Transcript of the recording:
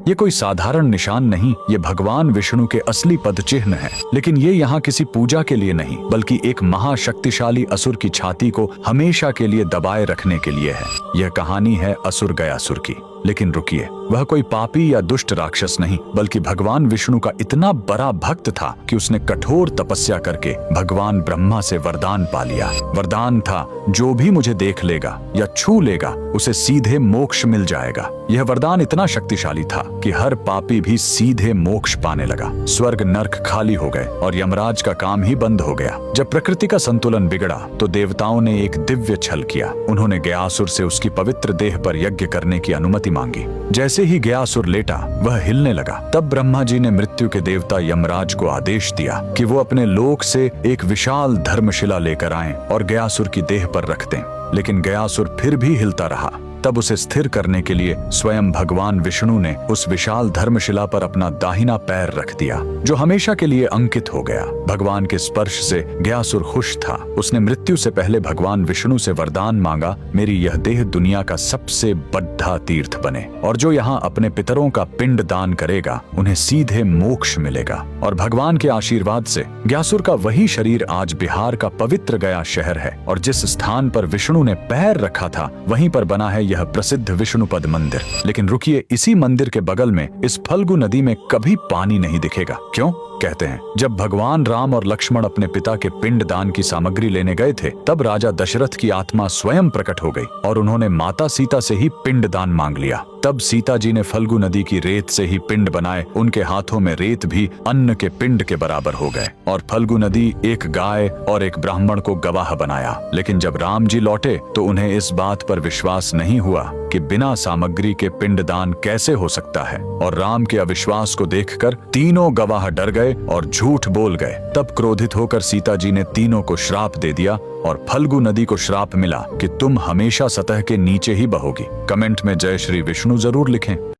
ये कोई साधारण निशान नहीं, ये भगवान विष्णु के असली पद चिन्ह है। लेकिन ये यहाँ किसी पूजा के लिए नहीं, बल्कि एक महाशक्तिशाली असुर की छाती को हमेशा के लिए दबाए रखने के लिए है। यह कहानी है असुर गयासुर की। लेकिन रुकिए, वह कोई पापी या दुष्ट राक्षस नहीं, बल्कि भगवान विष्णु का इतना बड़ा भक्त था कि उसने कठोर तपस्या करके भगवान ब्रह्मा से वरदान पा लिया। वरदान था, जो भी मुझे देख लेगा या छू लेगा उसे सीधे मोक्ष मिल जाएगा। यह वरदान इतना शक्तिशाली था कि हर पापी भी सीधे मोक्ष पाने लगा। स्वर्ग नर्क खाली हो गए और यमराज का काम ही बंद हो गया। जब प्रकृति का संतुलन बिगड़ा तो देवताओं ने एक दिव्य छल किया। उन्होंने गयासुर से उसकी पवित्र देह पर यज्ञ करने की अनुमति मांगी। जैसे ही गयासुर लेटा, वह हिलने लगा। तब ब्रह्मा जी ने मृत्यु के देवता यमराज को आदेश दिया कि वो अपने लोक से एक विशाल धर्मशिला लेकर आएं और गयासुर की देह पर रख दें। लेकिन गयासुर फिर भी हिलता रहा। तब उसे स्थिर करने के लिए स्वयं भगवान विष्णु ने उस विशाल धर्मशिला पर अपना दाहिना पैर रख दिया, जो हमेशा के लिए अंकित हो गया। भगवान के स्पर्श से गयासुर खुश था। उसने मृत्यु से पहले भगवान विष्णु से वरदान मांगा, मेरी यह देह दुनिया का सबसे बड़ा तीर्थ बने, और जो यहाँ अपने पितरों का पिंड दान करेगा उन्हें सीधे मोक्ष मिलेगा। और भगवान के आशीर्वाद से गयासुर का वही शरीर आज बिहार का पवित्र गया शहर है। और जिस स्थान पर विष्णु ने पैर रखा था, वहीं पर बना है यह प्रसिद्ध विष्णुपद मंदिर। लेकिन रुकिए, इसी मंदिर के बगल में इस फल्गु नदी में कभी पानी नहीं दिखेगा। क्यों? कहते हैं, जब भगवान राम और लक्ष्मण अपने पिता के पिंड दान की सामग्री लेने गए थे, तब राजा दशरथ की आत्मा स्वयं प्रकट हो गई और उन्होंने माता सीता से ही पिंड दान मांग लिया। तब सीता जी ने फल्गु नदी की रेत से ही पिंड बनाए। उनके हाथों में रेत भी अन्न के पिंड के बराबर हो गए। और फल्गु नदी एक गाय और एक ब्राह्मण को गवाह बनाया। लेकिन जब राम जी लौटे तो उन्हें इस बात पर विश्वास नहीं हुआ कि बिना सामग्री के पिंड दान कैसे हो सकता है। और राम के अविश्वास को देखकर तीनों गवाह डर गए और झूठ बोल गए। तब क्रोधित होकर सीता जी ने तीनों को श्राप दे दिया और फल्गु नदी को श्राप मिला कि तुम हमेशा सतह के नीचे ही बहोगी। कमेंट में जय श्री विष्णु जरूर लिखें।